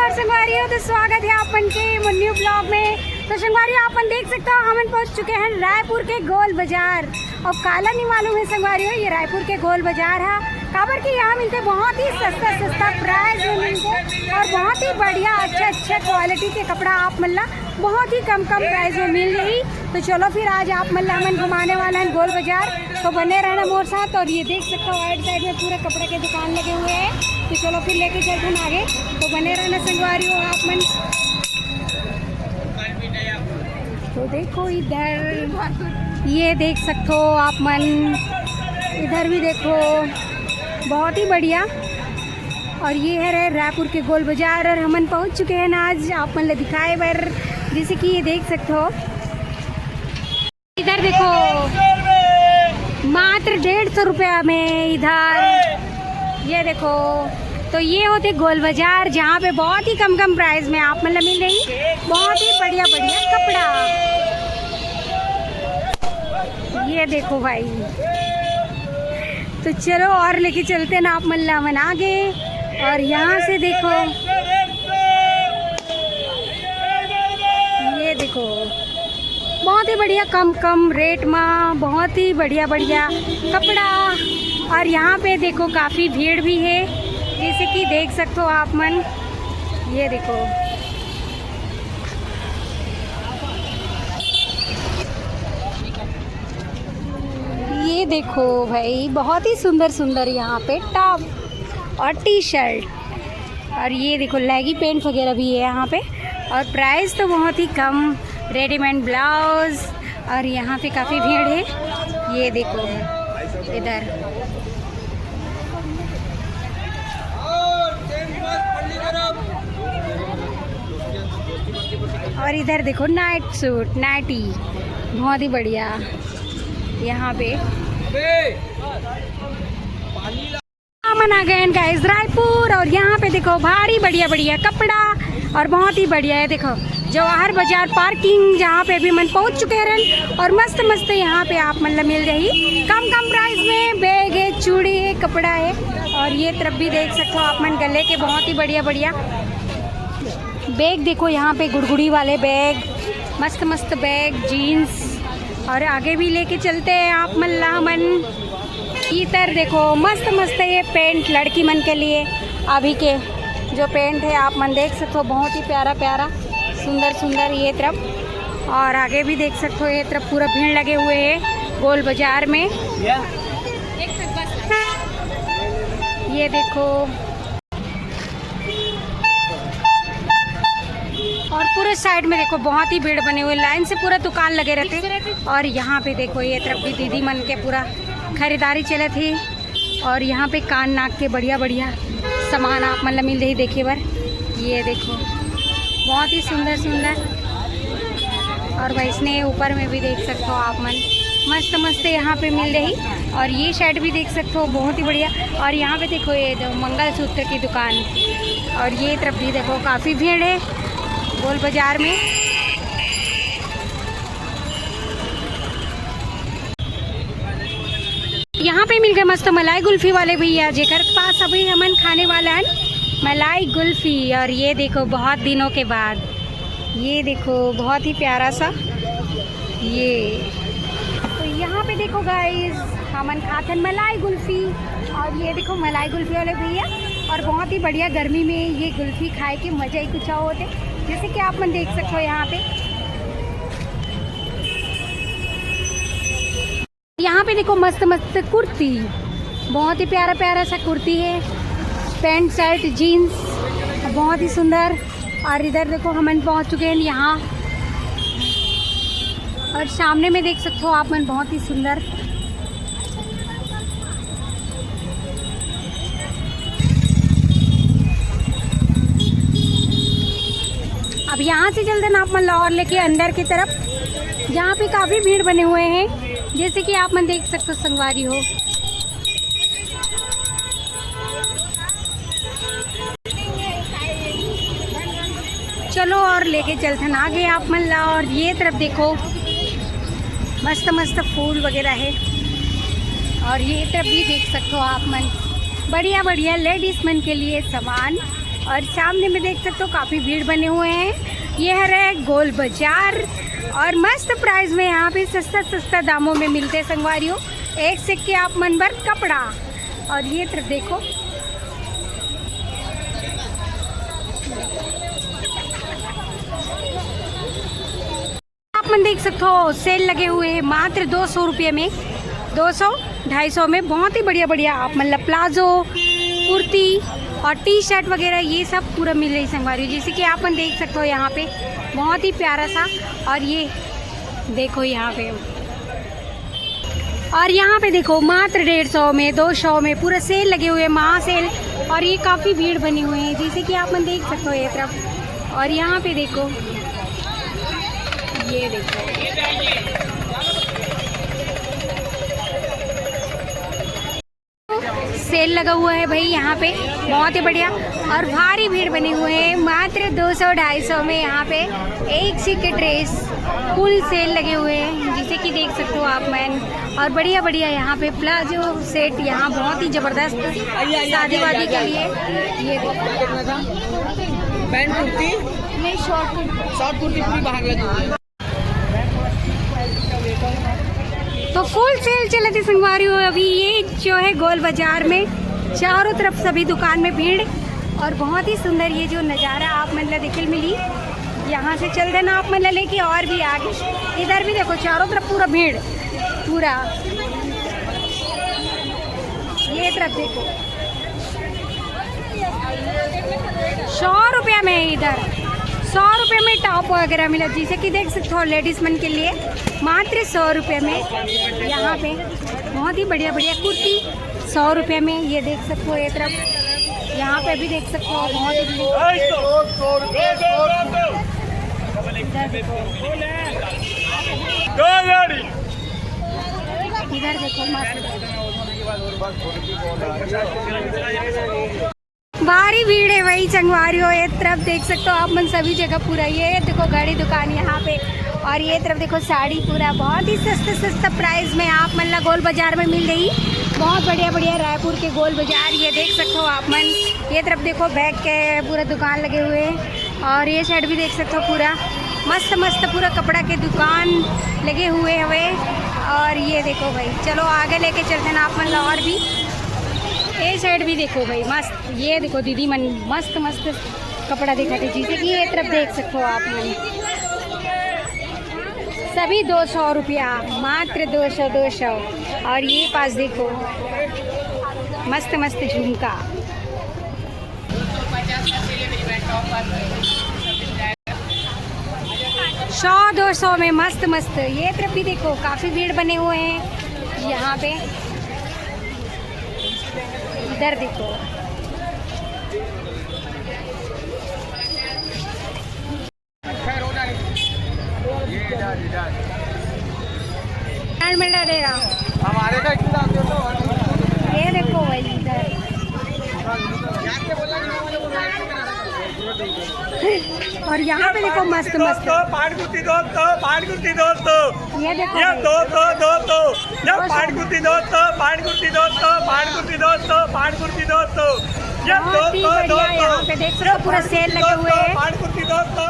नमस्कार संगवारियों, तो स्वागत है अपन के न्यू ब्लॉग में। तो संगवारियों, अपन देख सकते हो हम पहुंच चुके हैं रायपुर के गोल बाजार। और काला नहीं मालूम है संगवारियों, ये रायपुर के गोल बाजार है। काबर के यहाँ मिलते बहुत ही सस्ता प्राइस में मिलते और बहुत ही बढ़िया अच्छा क्वालिटी के कपड़ा आप मल्ला बहुत ही कम प्राइस में मिल रही। तो चलो फिर आज आप मल्ला हमें घुमाने वाला है गोल बाजार, तो बने रहना मोर साथ। और ये देख सकते हो राइट साइड में पूरे कपड़े के दुकान लगे हुए हैं। तो चलो फिर लेके चलते हैं आगे, तो बने रहना संगवारियों आप मन। तो देखो इधर ये देख सकते हो आप मन, इधर भी देखो बहुत ही बढ़िया। और ये है रायपुर के गोल बाजार और हम पहुंच चुके हैं ना आज आप मन दिखाए बर, जैसे कि ये देख सकते हो। इधर देखो मात्र 150 रुपया में इधर ये देखो। तो ये होते गोल बाजार जहाँ पे बहुत ही कम प्राइस में आप मतलब मिल रही बहुत ही बढ़िया कपड़ा। ये देखो भाई, तो चलो और लेके चलते ना आप मल्ला मन आगे। और यहाँ से देखो ये देखो बहुत ही बढ़िया कम रेट में बहुत ही बढ़िया कपड़ा। और यहाँ पे देखो काफ़ी भीड़ भी है, जैसे कि देख सकते हो आप मन। ये देखो ये देखो भाई बहुत ही सुंदर यहाँ पे टॉप और टी शर्ट। और ये देखो लेगी पेंट वगैरह भी है यहाँ पे। और प्राइस तो बहुत ही कम, रेडीमेड ब्लाउज। और यहाँ पे काफ़ी भीड़ है। ये देखो इधर और इधर देखो नाइट सूट नाइटी बहुत ही बढ़िया यहाँ पे। मन आ गए गाइस रायपुर। और यहाँ पे देखो भारी बढ़िया कपड़ा और बहुत ही बढ़िया है। देखो जवाहर बाजार पार्किंग जहाँ पे भी मन पहुँच चुके हैं। और मस्त यहाँ पे आप मतलब मिल रही कम प्राइस में बैग है, चूड़ी है, कपड़ा है। और ये तरफ भी देख सकते हो आप मन गले के बहुत ही बढ़िया बैग। देखो यहाँ पे गुड़गुड़ी वाले बैग, मस्त बैग, जीन्स। और आगे भी लेके चलते हैं आप मल्ला मन। इधर देखो मस्त ये पेंट लड़की मन के लिए अभी के जो पेंट है आप मन देख सकते हो बहुत ही प्यारा सुंदर ये तरफ। और आगे भी देख सकते हो ये तरफ पूरा भीड़ लगे हुए हैं गोल बाजार में। ये देखो और पूरे साइड में देखो बहुत ही भीड़ बने हुए, लाइन से पूरा दुकान लगे रहते। और यहाँ पे देखो ये तरफ भी दीदी मन के पूरा खरीदारी चले थी। और यहाँ पे कान नाक के बढ़िया सामान आप मतलब मिल रही देखिए बार। ये देखो बहुत ही सुंदर। और वैसने ऊपर में भी देख सकते हो आप मन, मस्त यहाँ पे मिल रही। और ये शर्ट भी देख सकते हो बहुत ही बढ़िया। और यहाँ पे देखो ये मंगलसूत्र की दुकान। और ये तरफ भी देखो काफ़ी भीड़ है गोल बाजार में। यहाँ पे मिल गए मस्त मलाई कुल्फी वाले भैया, जेकर पास अभी हमन खाने वाला है मलाई कुल्फी। और ये देखो बहुत दिनों के बाद, ये देखो बहुत ही प्यारा सा ये। तो यहाँ पे देखो गाइस हमन खाते हैं मलाई कुल्फी। और ये देखो मलाई कुल्फी वाले भैया। और बहुत ही बढ़िया गर्मी में ये कुल्फी खाए के मज़ा ही कुछ और होते, जैसे कि आप मन देख सकते हो यहाँ पे। यहाँ पे देखो मस्त कुर्ती, बहुत ही प्यारा सा कुर्ती है, पैंट शर्ट जीन्स बहुत ही सुंदर। और इधर देखो हम पहुँच चुके हैं यहाँ। और सामने में देख सकते हो आप मन बहुत ही सुंदर। अब यहाँ से चलते ना आप मन लाहौर लेके अंदर की तरफ, जहाँ पे काफ़ी भीड़ बने हुए हैं, जैसे कि आप मन देख सकते हो संगवारी हो। चलो और लेके चलते हैं आगे आप मन ला। और ये तरफ देखो मस्त फूल वगैरह है। और ये तरफ भी देख सकते हो आप मन बढ़िया लेडीज मन के लिए सामान। और सामने में देख सकते हो काफ़ी भीड़ बने हुए हैं। ये है गोल बाजार और मस्त प्राइस में यहाँ पे सस्ता दामों में मिलते हैं संगवारियों। एक से के आप मन भर कपड़ा। और ये तरफ देखो, आप मन देख सकते हो सेल लगे हुए हैं मात्र 200 रुपये में, 200-250 में बहुत ही बढ़िया आप मतलब प्लाजो, कुर्ती और टी शर्ट वगैरह ये सब पूरा मिल रही संगवारी। जैसे कि आप देख सकते हो यहाँ पे बहुत ही प्यारा सा। और ये देखो यहाँ पे, और यहाँ पे देखो मात्र 150 में, 200 में पूरा सेल लगे हुए हैं, महा सेल। और ये काफ़ी भीड़ बनी हुई है जैसे कि आप देख सकते हो ये तरफ। और यहाँ पे देखो, ये देखो सेल लगा हुआ है भाई यहाँ पे, बहुत ही बढ़िया। और भारी भीड़ बने हुए हैं मात्र 200-250 में। यहाँ पे एक सी के ड्रेस फुल सेल लगे हुए हैं जैसे कि देख सकते हो आप मैन। और बढ़िया यहाँ पे प्लाजो सेट यहाँ बहुत ही ज़बरदस्त शादी वादी के लिए। ये पैंट कुर्ती नहीं, शॉर्ट कुर्ती पूरी बाहर लगी हुई है। तो फुल सेल चले थे संगवारी हो। अभी ये जो है गोल बाजार में चारों तरफ सभी दुकान में भीड़। और बहुत ही सुंदर ये जो नज़ारा आप मतलब देखने मिली। यहाँ से चल देना आप मतलब लेके और भी आगे। इधर भी देखो चारों तरफ पूरा भीड़ पूरा। ये तरफ देखो 100 रुपया में, इधर 100 रुपये में टॉप वगैरह मिला जैसे कि देख सकते हो लेडीज मन के लिए मात्र 100 रुपये में। यहाँ पे बहुत ही बढ़िया कुर्ती 100 रुपये में, ये देख सकते हो ये तरफ। यहाँ पे भी देख सकते हो बहुत ही इधर देखो भारी भीड़ है वही संगवारी हो। ये तरफ देख सकते हो आप मन सभी जगह पूरा। ये देखो घड़ी दुकान यहाँ पे। और ये तरफ देखो साड़ी पूरा बहुत ही सस्ता प्राइस में आप मन ला गोल बाजार में मिल रही। बहुत बढ़िया रायपुर के गोल बाजार ये देख सकते हो आप मन। ये तरफ देखो बैग के पूरा दुकान लगे हुए हैं। और ये साइड भी देख सकते हो पूरा मस्त पूरा कपड़ा के दुकान लगे हुए हुए। और ये देखो भाई, चलो आगे लेके चलते ना आप मन ला। और भी ये साइड भी देखो भाई मस्त। ये देखो दीदी मन मस्त कपड़ा दिखाते जैसे कि ये तरफ देख सकते हो आप मन। सभी 200 रुपया, मात्र 200। और ये पास देखो मस्त झुमका। 100-200 में मस्त। ये तरफ भी देखो काफ़ी भीड़ बने हुए हैं यहाँ पे। इधर देखो मिल देगा हमारे का ये देखो भाई इधर। और यहाँ पे देखो मस्त पान कुर्ती दोस्तों ये देखो ये दोस्तों पान कुर्ती दोस्तों ये यहाँ पे देख सकते हो पूरा सेल लगे हुए हैं। पान कुर्ती दोस्तों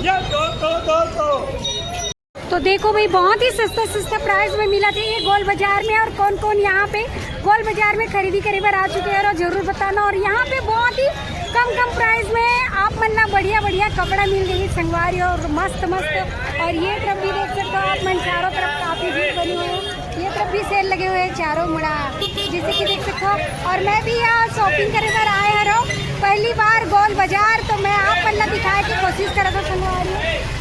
ये दोस्तों। तो देखो भाई बहुत ही सस्ता प्राइस में मिला था ये गोल बाजार में। और कौन यहाँ पे गोल बाजार में खरीदी बार आ चुके हैं और ज़रूर बताना। और यहाँ पे बहुत ही कम प्राइस में आप मन ना बढ़िया कपड़ा मिल रही संगवारी और मस्त। और ये तरफ भी देख सकते हो आप मन, चारों तरफ काफ़ी भीड़ बनी हुई है। ये तरफ भी सेल लगे हुए हैं चारों मुड़ा जैसे कि देख सकते हो। और मैं भी यहाँ शॉपिंग करे बार आए हूँ पहली बार गोल बाजार, तो मैं आप मन दिखाने की कोशिश कर रहा था संगवारी।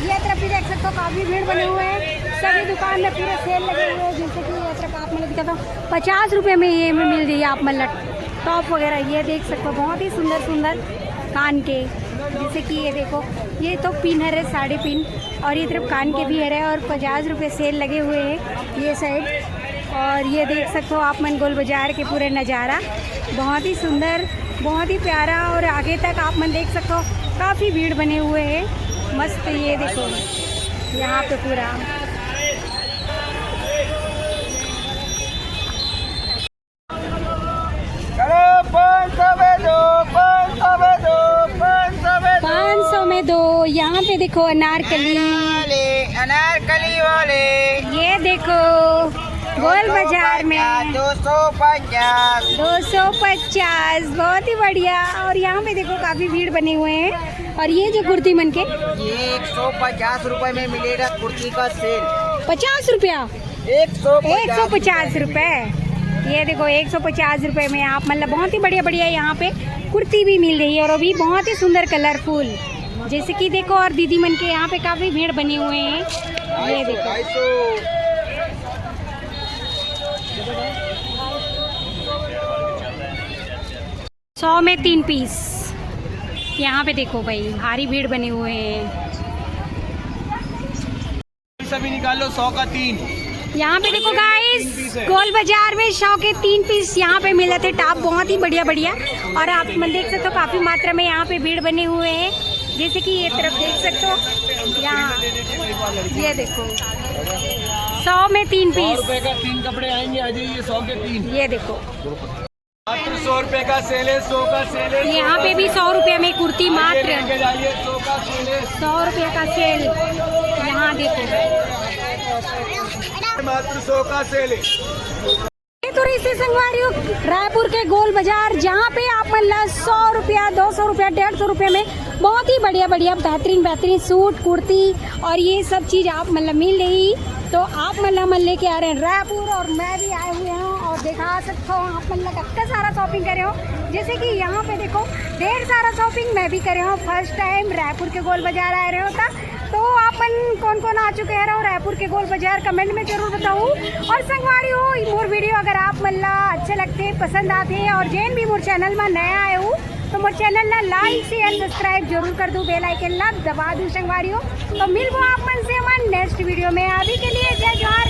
ये तरफ भी देख सकते हो काफ़ी भीड़ बने हुए हैं, सभी दुकान में पूरे सेल लगे हुए हैं। जैसे कि ये तरफ आप मतलब दिखाता हूँ 50 रुपये में ये मिल रही है आप मतलब टॉप वगैरह। ये देख सकते हो बहुत ही सुंदर कान के, जैसे कि ये देखो ये तो पिन है साड़ी पिन। और ये तरफ कान के भी है और 50 रुपये सेल लगे हुए हैं ये साइड। और ये देख सकते हो आप मन गोल बाजार के पूरे नज़ारा बहुत ही सुंदर, बहुत ही प्यारा। और आगे तक आप मन देख सकते हो काफ़ी भीड़ बने हुए हैं मस्त। ये देखो यहाँ पे पूरा चलो ये दो, यहाँ पे देखो अनारकली, अनारकली वाले ये देखो गोल बाजार में 250 250, बहुत ही बढ़िया। और यहाँ पे देखो काफी भीड़ बने हुए हैं। और ये जो कुर्ती मन के ये 150 रुपए में मिलेगा कुर्ती का सेल। 50 रुपया, 150 रुपए। ये देखो 150 रुपए में आप मतलब बहुत ही बढ़िया बढ़िया यहाँ पे कुर्ती भी मिल रही है, और अभी बहुत ही सुंदर कलरफुल, जैसे कि देखो। और दीदी मन के यहाँ पे काफी भीड़ बने हुए हैं। ये देखो 100 में 3 पीस। यहाँ पे देखो भाई भारी भीड़ बने हुए हैं। सभी निकालो 100 का 3। यहाँ पे देखो गाइस, गोल बाजार में 100 के 3 पीस यहाँ पे मिले थे टॉप, बहुत ही बढ़िया बढ़िया। और आप देख सकते हो काफी मात्रा में यहाँ पे भीड़ बने हुए हैं, जैसे कि ये तरफ देख सकते हो। यहाँ ये देखो 100 में 3 पीस। 100 रुपए का 3 कपड़े आएंगे, आ जाइए 100 के 3। ये देखो मात्र 100 रुपए का सेल है, 100 का सेल है। यहाँ पे भी 100 रुपये में कुर्ती मात्र लेके जाइए, 100 का सेल है। 100 रुपये का सेल। यहाँ देखो मात्र 100 का सेल है। ये तो इसे संगवारियों रायपुर के गोल बाजार, जहाँ पे आप मतलब 100 रुपया, 200 रुपया, 150 रुपये में बहुत ही बढ़िया बढ़िया बेहतरीन बेहतरीन सूट, कुर्ती और ये सब चीज़ आप मतलब मिल रही। तो आप मतलब लेके आ रहे हैं रायपुर, और मैं भी आए हुए हूँ और दिखा सकता हूँ आप मतलब कितना सारा शॉपिंग करे हो। जैसे कि यहाँ पे देखो ढेर सारा शॉपिंग मैं भी करे हूँ। फर्स्ट टाइम रायपुर के गोल बाजार आ रहे होता, तो आपन कौन कौन आ चुके हैं रायपुर के गोल बाजार कमेंट में जरूर बताओ। और संगवारी हो मोर वीडियो अगर आप मतलब अच्छे लगते पसंद आते हैं, और जैन भी मोर चैनल में नया आए हो तो मोर चैनल ना लाइक शेयर सब्सक्राइब जरूर कर दो, बेल आइकन ला दबा दो संगवारी हो। तो मिलबो आप मन से मन नेक्स्ट वीडियो में। अभी के लिए जय जोहार।